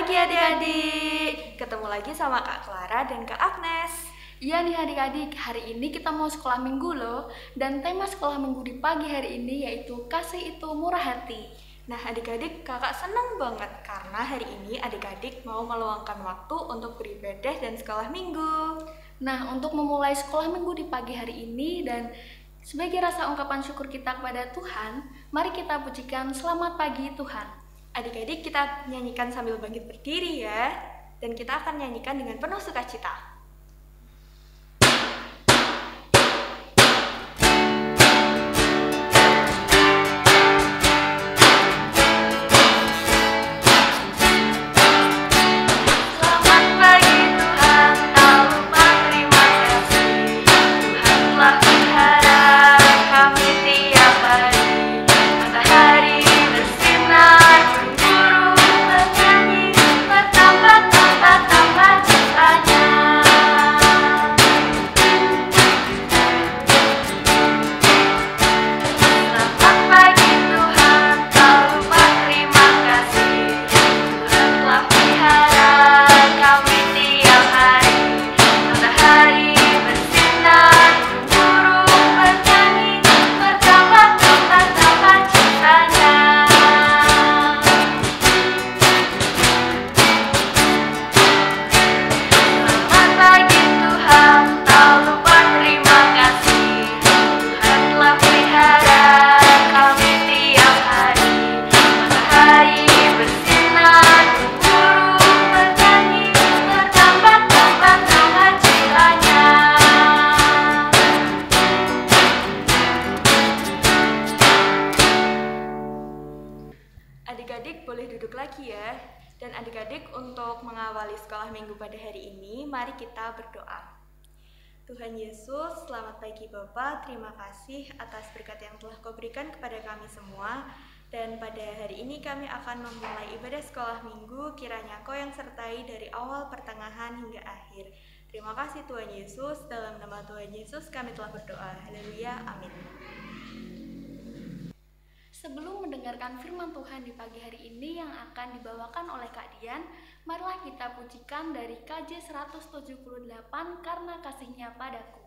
pagi adik-adik, ketemu lagi sama Kak Clara dan Kak Agnes. Iya nih adik-adik, hari ini kita mau sekolah minggu loh. Dan tema sekolah minggu di pagi hari ini yaitu kasih itu murah hati. Nah adik-adik, kakak senang banget karena hari ini adik-adik mau meluangkan waktu untuk beribadah dan sekolah minggu. Nah, untuk memulai sekolah minggu di pagi hari ini dan sebagai rasa ungkapan syukur kita kepada Tuhan, mari kita pujikan selamat pagi Tuhan. Adik-adik, kita nyanyikan sambil bangkit berdiri ya. Dan kita akan nyanyikan dengan penuh sukacita. Adik-adik boleh duduk lagi ya. Dan adik-adik untuk mengawali sekolah minggu pada hari ini, mari kita berdoa. Tuhan Yesus, selamat pagi Bapa, terima kasih atas berkat yang telah Kau berikan kepada kami semua. Dan pada hari ini kami akan memulai ibadah sekolah minggu, kiranya Kau yang sertai dari awal, pertengahan, hingga akhir. Terima kasih Tuhan Yesus, dalam nama Tuhan Yesus kami telah berdoa. Haleluya, amin. Sebelum mendengarkan firman Tuhan di pagi hari ini yang akan dibawakan oleh Kak Dian, marilah kita pujikan dari KJ 178 Karena Kasih-Nya Padaku. Yesus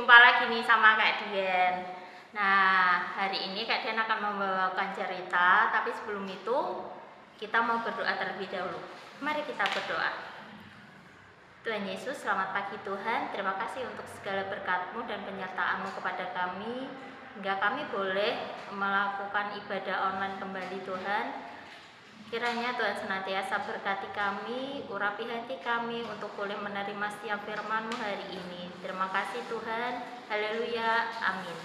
Jumpa lagi nih sama Kak Dian. Nah, hari ini Kak Dian akan membawakan cerita, tapi sebelum itu kita mau berdoa terlebih dahulu. Mari kita berdoa. Tuhan Yesus, selamat pagi Tuhan. Terima kasih untuk segala berkat-Mu dan penyertaan-Mu kepada kami, hingga kami boleh melakukan ibadah online kembali Tuhan. Kiranya Tuhan senantiasa berkati kami, urapi hati kami untuk boleh menerima setiap firman-Mu hari ini. Terima kasih Tuhan. Haleluya. Amin.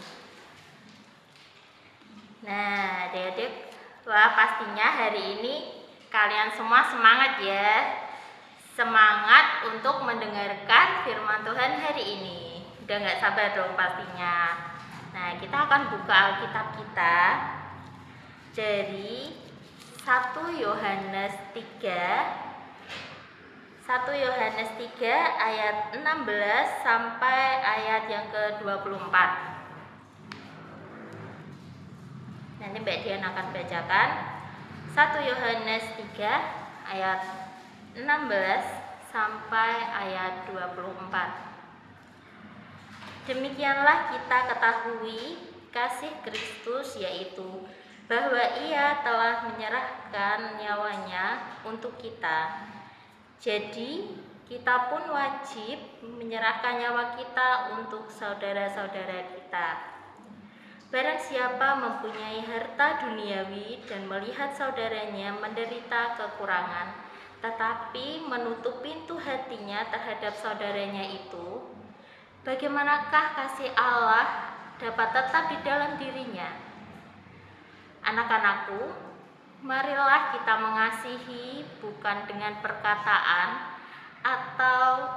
Nah, adik-adik, wah pastinya hari ini kalian semua semangat ya. Semangat untuk mendengarkan firman Tuhan hari ini. Udah gak sabar dong pastinya. Nah, kita akan buka Alkitab kita dari 1 Yohanes 3 ayat 16 sampai ayat yang ke-24. Nanti Mbak Dian akan bacakan 1 Yohanes 3 ayat 16 sampai ayat 24. Demikianlah kita ketahui kasih Kristus, yaitu bahwa Ia telah menyerahkan nyawanya untuk kita. Jadi kita pun wajib menyerahkan nyawa kita untuk saudara-saudara kita. Barang siapa mempunyai harta duniawi dan melihat saudaranya menderita kekurangan, tetapi menutup pintu hatinya terhadap saudaranya itu, bagaimanakah kasih Allah dapat tetap di dalam dirinya? Anak-anakku, marilah kita mengasihi bukan dengan perkataan atau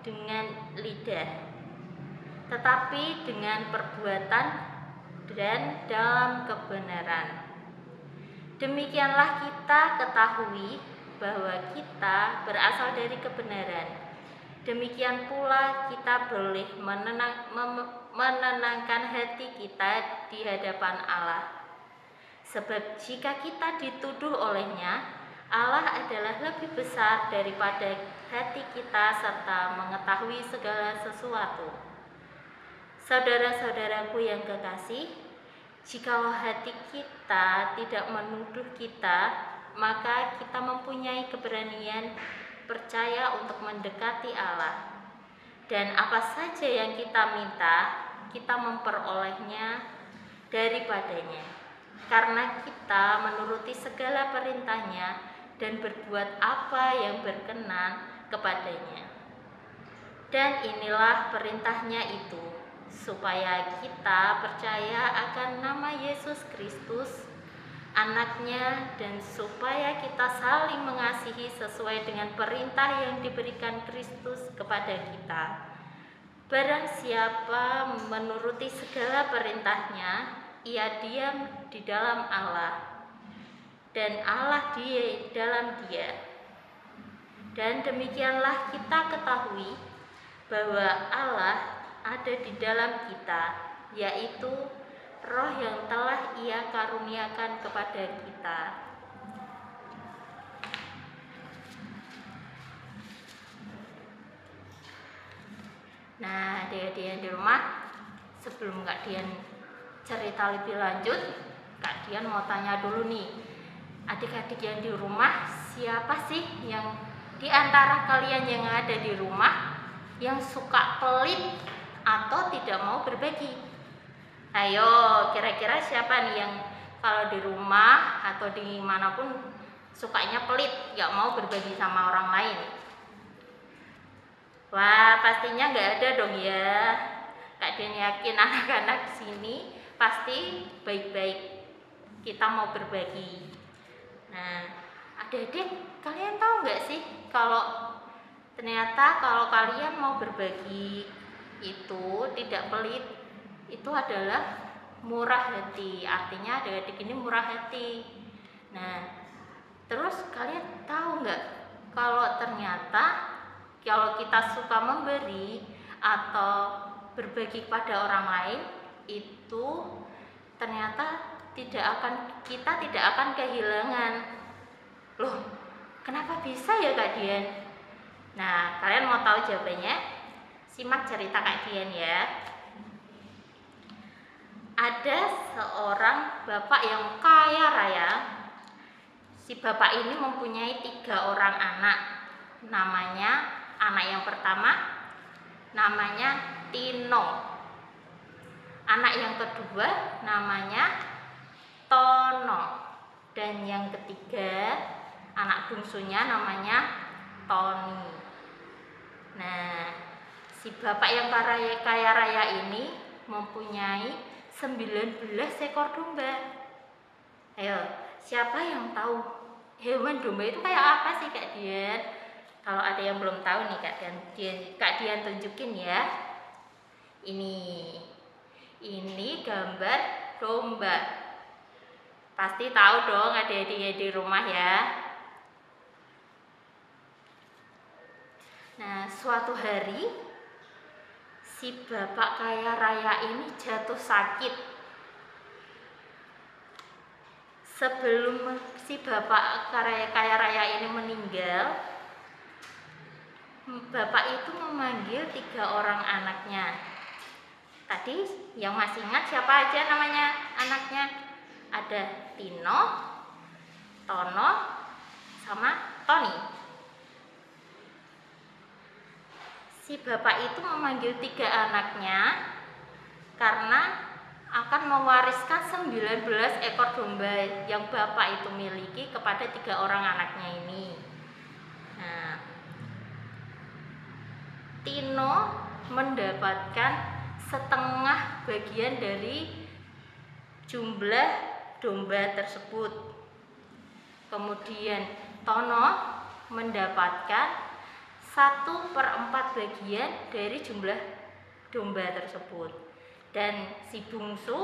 dengan lidah, tetapi dengan perbuatan dan dalam kebenaran. Demikianlah kita ketahui bahwa kita berasal dari kebenaran. Demikian pula kita boleh menenangkan hati kita di hadapan Allah. Sebab jika kita dituduh olehnya, Allah adalah lebih besar daripada hati kita serta mengetahui segala sesuatu. Saudara-saudaraku yang kekasih, jikalau hati kita tidak menuduh kita, maka kita mempunyai keberanian percaya untuk mendekati Allah. Dan apa saja yang kita minta, kita memperolehnya daripadanya. Karena kita menuruti segala perintahnya dan berbuat apa yang berkenan kepadanya. Dan inilah perintahnya itu, supaya kita percaya akan nama Yesus Kristus, Anaknya, dan supaya kita saling mengasihi sesuai dengan perintah yang diberikan Kristus kepada kita. Barang siapa menuruti segala perintahnya, ia diam di dalam Allah, dan Allah di dalam dia. Dan demikianlah kita ketahui bahwa Allah ada di dalam kita, yaitu Roh yang telah Ia karuniakan kepada kita. Nah, adik-adik yang di rumah, sebelum Kak Dian cerita lebih lanjut, Kak Dian mau tanya dulu nih, adik-adik yang di rumah, siapa sih yang di antara kalian yang ada di rumah yang suka pelit atau tidak mau berbagi? Ayo, kira-kira siapa nih yang kalau di rumah atau dimanapun sukanya pelit, gak mau berbagi sama orang lain? Wah, pastinya gak ada dong ya. Kak Dian yakin anak-anak sini pasti baik-baik kita mau berbagi. Nah, adik-adik, kalian tahu nggak sih kalau ternyata kalau kalian mau berbagi itu tidak pelit, itu adalah murah hati. Artinya adik-adik ini murah hati. Nah, terus kalian tahu nggak kalau ternyata kalau kita suka memberi atau berbagi kepada orang lain, itu ternyata kita tidak akan kehilangan. Loh, kenapa bisa ya Kak Dian? Nah, kalian mau tahu jawabannya? Simak cerita Kak Dian ya. ada seorang bapak yang kaya raya. Si bapak ini mempunyai 3 orang anak. Anak yang pertama namanya Tino. Anak yang kedua namanya Tono. Dan yang ketiga, anak bungsunya namanya Tony. Nah, si bapak yang kaya raya ini mempunyai 19 ekor domba. Ayo, siapa yang tahu hewan domba itu kayak apa sih Kak Dian? Kalau ada yang belum tahu nih Kak Dian tunjukin ya. Ini gambar domba. Pasti tahu dong adik-adik di rumah ya. Nah, suatu hari si bapak kaya raya ini jatuh sakit. Sebelum si bapak kaya raya ini meninggal, bapak itu memanggil 3 orang anaknya. Tadi yang masih ingat siapa aja namanya anaknya? Ada Tino, Tono, sama Tony. Si bapak itu memanggil 3 anaknya karena akan mewariskan 19 ekor domba yang bapak itu miliki kepada 3 orang anaknya ini. Nah, Tino mendapatkan setengah bagian dari jumlah domba tersebut. Kemudian Tono mendapatkan 1/4 bagian dari jumlah domba tersebut. Dan si bungsu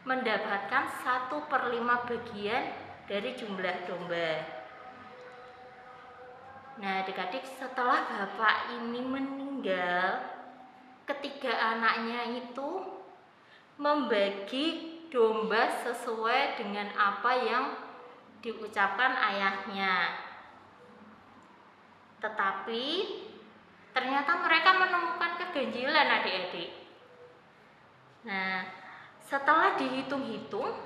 mendapatkan 1/5 bagian dari jumlah domba. Nah, adik-adik, setelah bapak ini meninggal, ketiga anaknya itu membagi domba sesuai dengan apa yang diucapkan ayahnya. Tetapi ternyata mereka menemukan keganjilan adik-adik. Nah, setelah dihitung-hitung,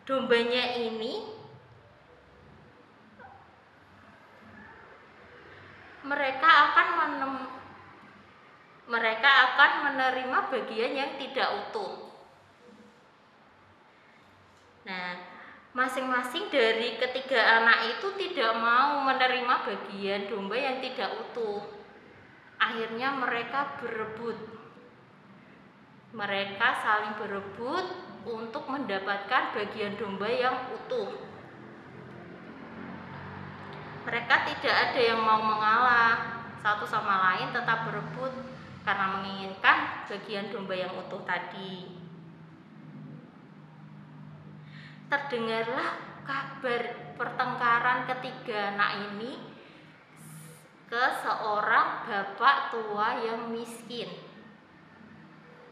dombanya ini mereka akan menerima bagian yang tidak utuh. Nah, masing-masing dari ketiga anak itu tidak mau menerima bagian domba yang tidak utuh. Akhirnya mereka berebut. Mereka saling berebut untuk mendapatkan bagian domba yang utuh. Mereka tidak ada yang mau mengalah, satu sama lain tetap berebut karena menginginkan bagian domba yang utuh tadi. Terdengarlah kabar pertengkaran ketiga anak ini ke seorang bapak tua yang miskin.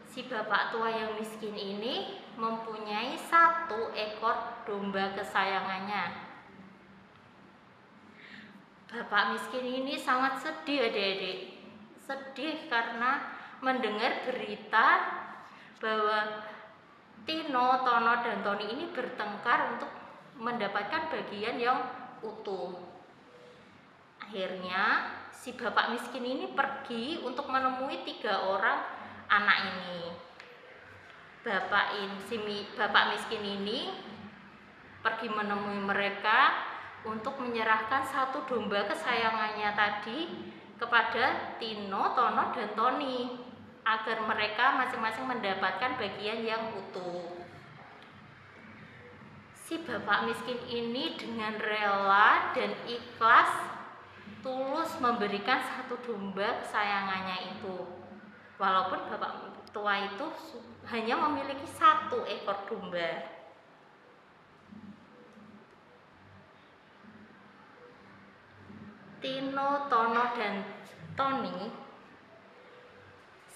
Si bapak tua yang miskin ini mempunyai 1 ekor domba kesayangannya. Bapak miskin ini sangat sedih adik-adik. Sedih karena mendengar berita bahwa Tino, Tono, dan Tony ini bertengkar untuk mendapatkan bagian yang utuh. Akhirnya si bapak miskin ini pergi untuk menemui 3 orang anak ini. Bapak miskin ini pergi menemui mereka untuk menyerahkan 1 domba kesayangannya tadi kepada Tino, Tono, dan Tony agar mereka masing-masing mendapatkan bagian yang utuh. Si bapak miskin ini dengan rela dan ikhlas tulus memberikan 1 domba kesayangannya itu. Walaupun bapak tua itu hanya memiliki 1 ekor domba. Tino, Tono, dan Tony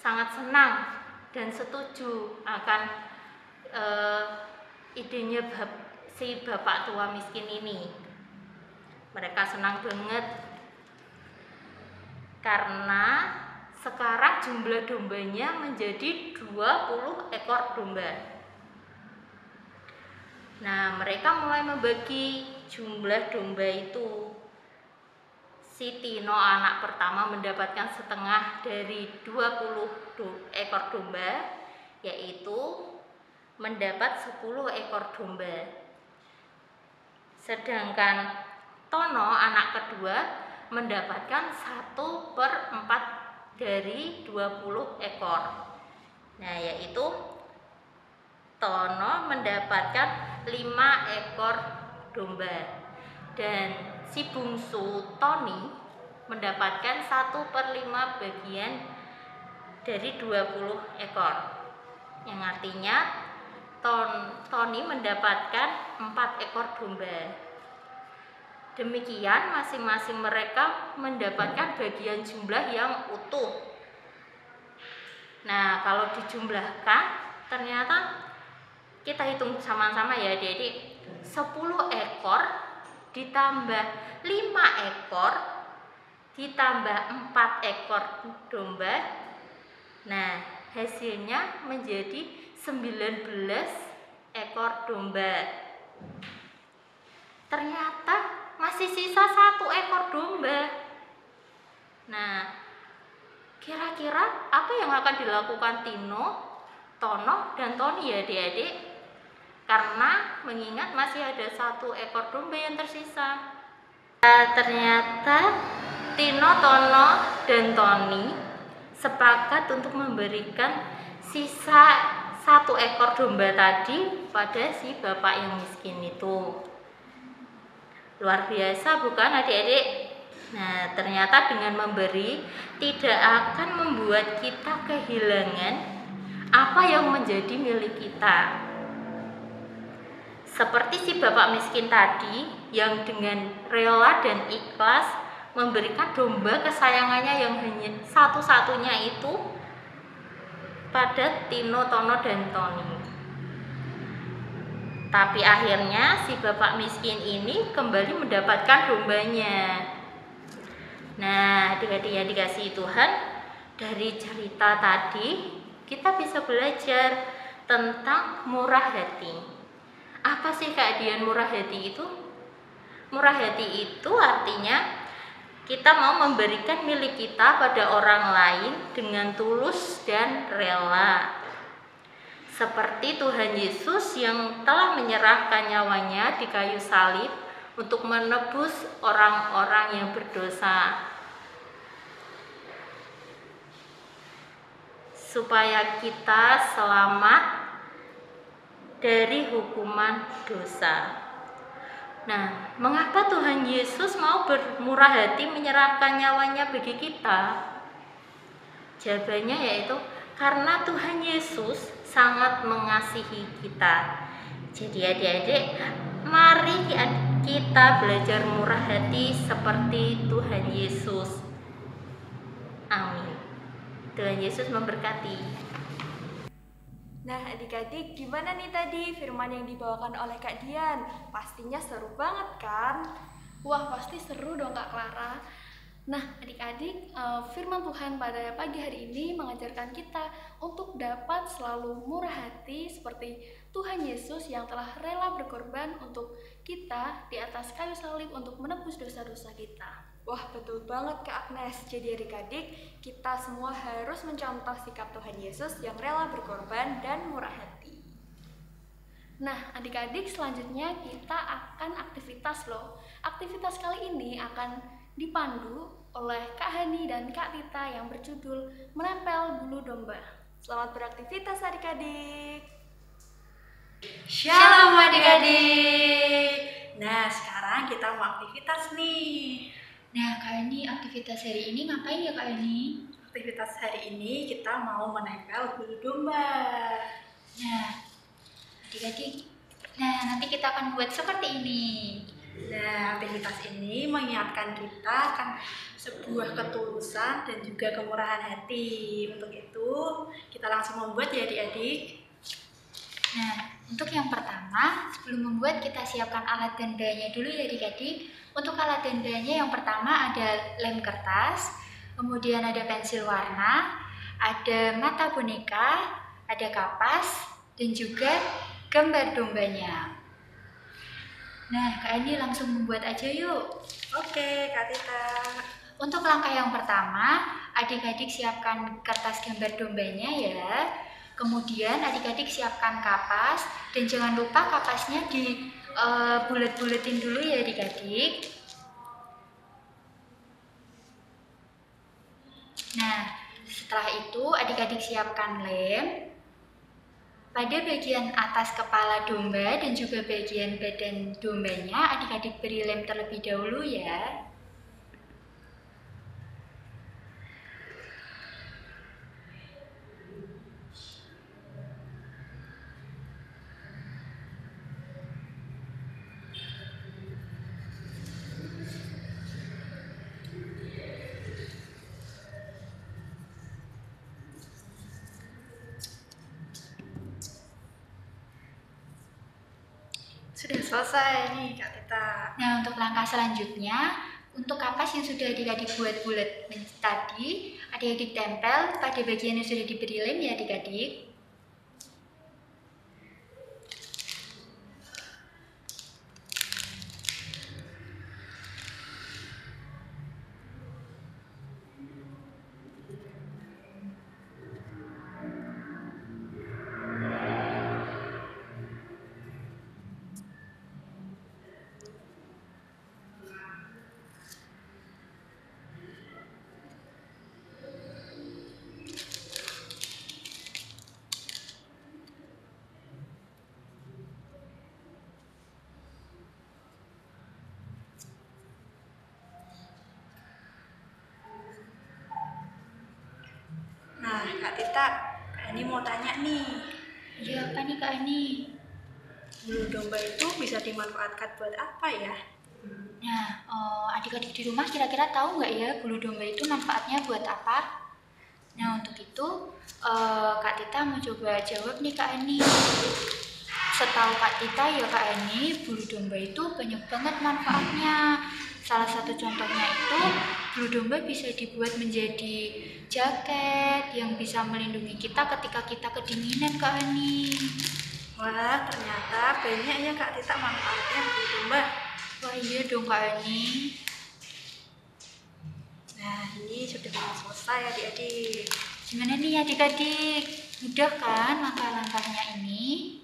sangat senang dan setuju akan idenya si bapak tua miskin ini. Mereka senang banget karena sekarang jumlah dombanya menjadi 20 ekor domba. Nah, mereka mulai membagi jumlah domba itu. Si Tino anak pertama mendapatkan setengah dari 20 ekor domba, yaitu mendapat 10 ekor domba. Sedangkan Tono anak kedua mendapatkan 1/4 dari 20 ekor. Nah, yaitu Tono mendapatkan 5 ekor domba. Dan si bungsu Toni mendapatkan 1/5 bagian dari 20 ekor. Yang artinya Toni mendapatkan 4 ekor domba. Demikian masing-masing mereka mendapatkan bagian jumlah yang utuh. Nah, kalau dijumlahkan ternyata kita hitung sama-sama ya adik-adik. 10 ekor ditambah 5 ekor ditambah 4 ekor domba. Nah, hasilnya menjadi 19 ekor domba. Ternyata masih sisa 1 ekor domba. Nah, kira-kira apa yang akan dilakukan Tino, Tono, dan Toni ya adik-adik? Karena mengingat masih ada 1 ekor domba yang tersisa. Ternyata Tino, Tono, dan Toni sepakat untuk memberikan sisa 1 ekor domba tadi pada si bapak yang miskin itu. Luar biasa bukan adik-adik? Nah, ternyata dengan memberi tidak akan membuat kita kehilangan apa yang menjadi milik kita. Seperti si bapak miskin tadi yang dengan rela dan ikhlas memberikan domba kesayangannya yang hanya satu-satunya itu pada Tino, Tono, dan Toni. Tapi akhirnya si bapak miskin ini kembali mendapatkan dombanya. Nah, adik-adik yang dikasihi Tuhan, dari cerita tadi kita bisa belajar tentang murah hati. Apa sih keadaan murah hati itu? Murah hati itu artinya kita mau memberikan milik kita pada orang lain dengan tulus dan rela. Seperti Tuhan Yesus yang telah menyerahkan nyawanya di kayu salib untuk menebus orang-orang yang berdosa. Supaya kita selamat dari hukuman dosa. Nah, mengapa Tuhan Yesus mau bermurah hati menyerahkan nyawanya bagi kita? Jawabannya yaitu karena Tuhan Yesus sangat mengasihi kita. Jadi adik-adik, mari kita belajar murah hati seperti Tuhan Yesus. Amin. Tuhan Yesus memberkati. Nah, adik-adik, gimana nih tadi firman yang dibawakan oleh Kak Dian? Pastinya seru banget kan? Wah, pasti seru dong Kak Clara. Nah, adik-adik, firman Tuhan pada pagi hari ini mengajarkan kita untuk dapat selalu murah hati seperti Tuhan Yesus yang telah rela berkorban untuk kita di atas kayu salib untuk menebus dosa-dosa kita. Wah, betul banget Kak Agnes. Jadi adik-adik, kita semua harus mencontoh sikap Tuhan Yesus yang rela berkorban dan murah hati. Nah, adik-adik, selanjutnya kita akan aktivitas loh. Aktivitas kali ini akan dipandu oleh Kak Hani dan Kak Tita yang berjudul Menempel Bulu Domba. Selamat beraktivitas adik-adik. Shalom adik-adik. Nah, sekarang kita mau aktivitas nih. Nah, Kak Eni, aktivitas hari ini ngapain ya Kak Eni? Aktivitas hari ini kita mau menempel bulu domba. Nah, adik-adik, nanti kita akan buat seperti ini. Nah, aktivitas ini mengingatkan kita akan sebuah ketulusan dan juga kemurahan hati. Untuk itu, kita langsung membuat ya adik-adik. Nah, untuk yang pertama, sebelum membuat kita siapkan alat dan bahannya dulu ya adik-adik. Untuk alat dan bahannya yang pertama ada lem kertas, kemudian ada pensil warna, ada mata boneka, ada kapas, dan juga gambar dombanya. Nah, Kak Eni langsung membuat aja yuk. Oke, Kak Tita. Untuk langkah yang pertama, adik-adik siapkan kertas gambar dombanya ya. Kemudian adik-adik siapkan kapas, dan jangan lupa kapasnya di bulet-buletin dulu ya adik-adik. Nah, setelah itu adik-adik siapkan lem. Pada bagian atas kepala domba dan juga bagian badan dombanya, adik-adik beri lem terlebih dahulu ya. Sudah selesai nih Kak Tita. Nah, untuk langkah selanjutnya, untuk kapas yang sudah adik-adik buat bulat tadi, adik-adik tempel pada bagian yang sudah diberi lem ya adik-adik. Nah, Kak Tita, Kak Eni mau tanya nih. Iya, apa nih Kak Eni? Bulu domba itu bisa dimanfaatkan buat apa ya? Nah, adik-adik di rumah kira-kira tahu nggak ya bulu domba itu manfaatnya buat apa? Nah, untuk itu Kak Tita mau coba jawab nih Kak Eni. Setahu Kak Tita ya Kak Eni, bulu domba itu banyak banget manfaatnya. Salah satu contohnya itu, bulu domba bisa dibuat menjadi jaket yang bisa melindungi kita ketika kita kedinginan Kak Eni. Wah, ternyata banyak ya Kak Tita manfaatnya bulu domba. Wah iya dong Kak Eni. Nah, ini sudah mau selesai adik-adik. Gimana nih adik-adik? Mudah kan langkah-langkahnya ini?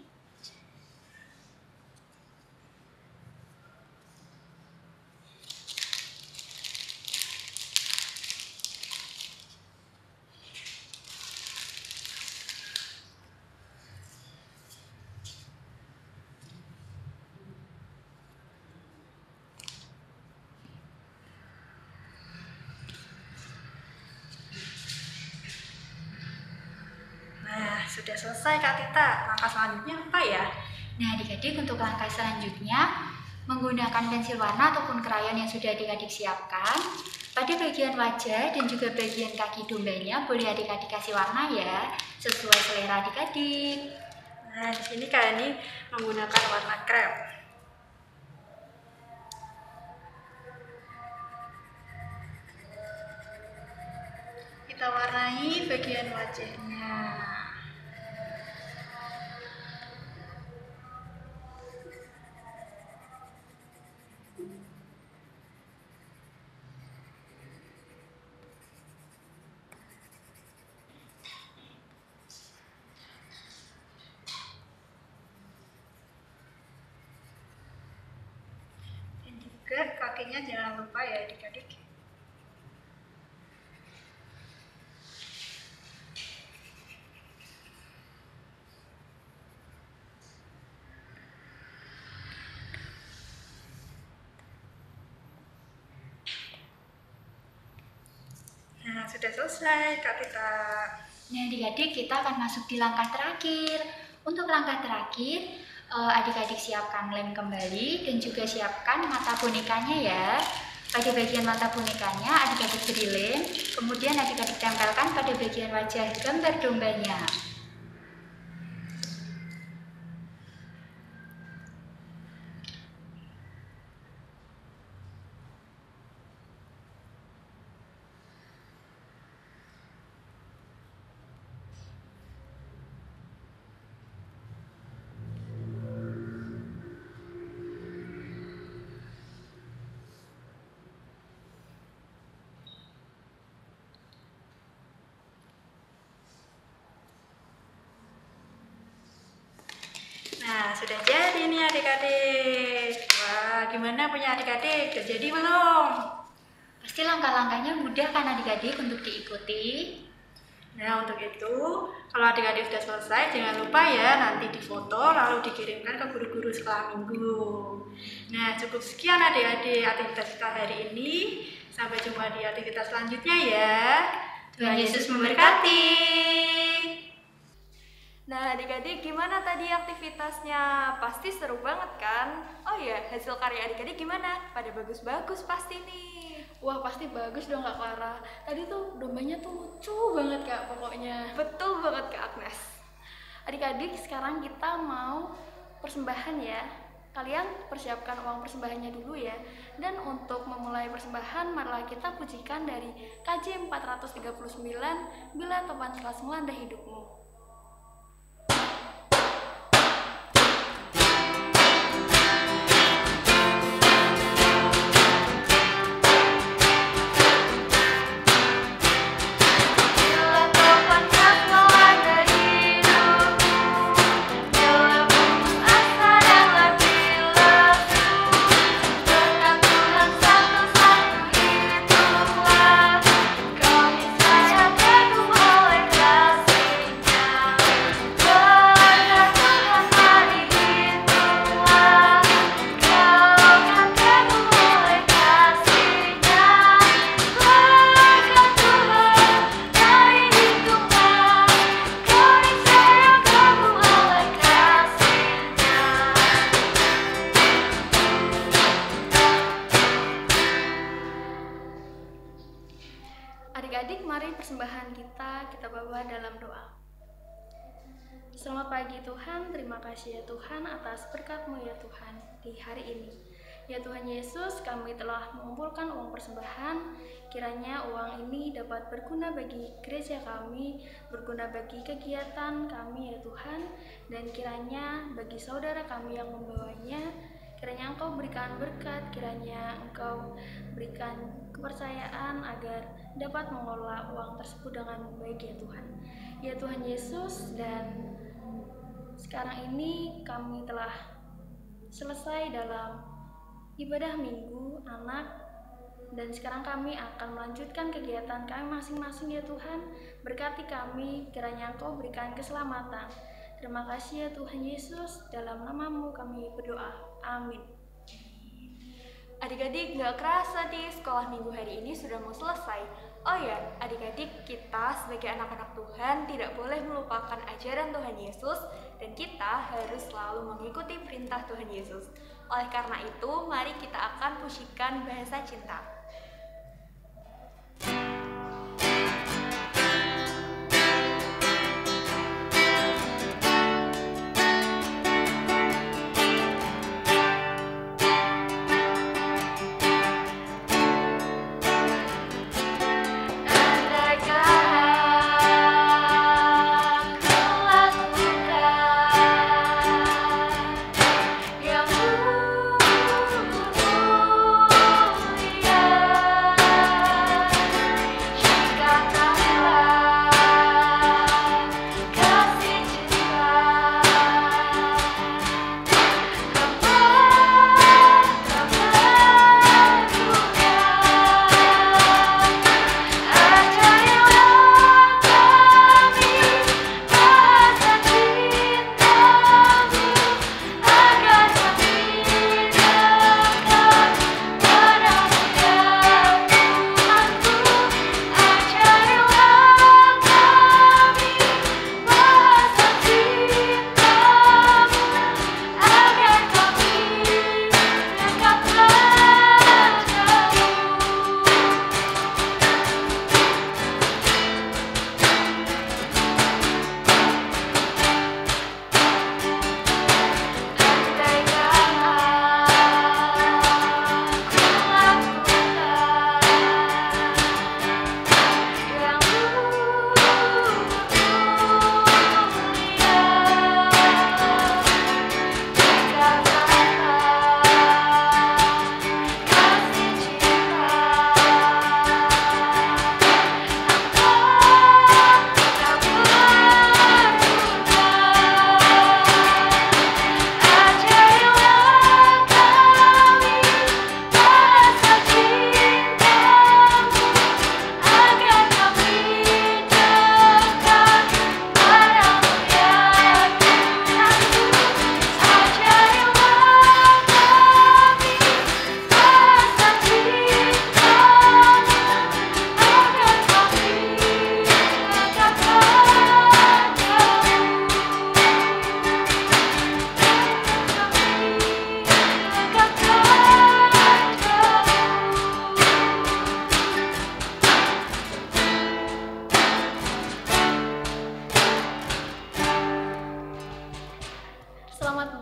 Nah, sudah selesai Kak Tita. Langkah selanjutnya apa ya? Nah adik-adik untuk langkah selanjutnya, menggunakan pensil warna ataupun krayon yang sudah adik-adik siapkan, pada bagian wajah dan juga bagian kaki dombanya boleh adik-adik kasih warna ya, sesuai selera adik-adik. Nah, di sini Kak Eni menggunakan warna krem. Kita warnai bagian wajahnya. Dan juga kakinya jangan lupa ya adik-adik. Nah, sudah selesai Kak Tita. Nah adik-adik kita akan masuk di langkah terakhir. Untuk langkah terakhir, adik-adik siapkan lem kembali dan juga siapkan mata bonekanya ya. Pada bagian mata bonekanya adik-adik beri lem, kemudian adik-adik tempelkan pada bagian wajah gambar dombanya. Nah, sudah jadi nih adik-adik. Wah, gimana punya adik-adik? Udah jadi belum? Pasti langkah-langkahnya mudah kan adik-adik untuk diikuti. Nah, untuk itu, kalau adik-adik sudah selesai, jangan lupa ya nanti difoto lalu dikirimkan ke guru-guru sekolah minggu. Nah, cukup sekian adik-adik aktivitas kita hari ini. Sampai jumpa di aktivitas selanjutnya ya. Tuhan Yesus memberkati. Nah, adik-adik gimana tadi aktivitasnya? Pasti seru banget kan? Oh iya, hasil karya adik-adik gimana? Pada bagus-bagus pasti nih. Wah, pasti bagus dong Kak Clara. Tadi tuh dombanya tuh lucu banget Kak pokoknya. Betul banget Kak Agnes. Adik-adik, sekarang kita mau persembahan ya. Kalian persiapkan uang persembahannya dulu ya. Dan untuk memulai persembahan, marilah kita pujikan dari KJ 439, Bila Topan Kelas Melanda Hidupmu. Adik-adik, mari persembahan kita bawa dalam doa. Selamat pagi Tuhan, terima kasih ya Tuhan atas berkat-Mu ya Tuhan di hari ini. Ya Tuhan Yesus, kami telah mengumpulkan uang persembahan, kiranya uang ini dapat berguna bagi gereja kami, berguna bagi kegiatan kami ya Tuhan, dan kiranya bagi saudara kami yang membawanya, kiranya Engkau berikan berkat, kiranya Engkau berikan kepercayaan agar dapat mengelola uang tersebut dengan baik ya Tuhan. Ya Tuhan Yesus, dan sekarang ini kami telah selesai dalam ibadah minggu anak, dan sekarang kami akan melanjutkan kegiatan kami masing-masing ya Tuhan. Berkati kami, kiranya Engkau berikan keselamatan. Terima kasih ya Tuhan Yesus, dalam nama-Mu kami berdoa. Amin. Adik-adik, gak kerasa di sekolah minggu hari ini sudah mau selesai. Oh ya, adik-adik, kita sebagai anak-anak Tuhan tidak boleh melupakan ajaran Tuhan Yesus, dan kita harus selalu mengikuti perintah Tuhan Yesus. Oleh karena itu, mari kita akan pujikan bahasa cinta. Yang mulia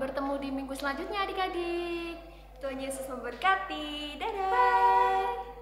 bertemu di minggu selanjutnya adik-adik. Tuhan Yesus memberkati. Dadah. Bye.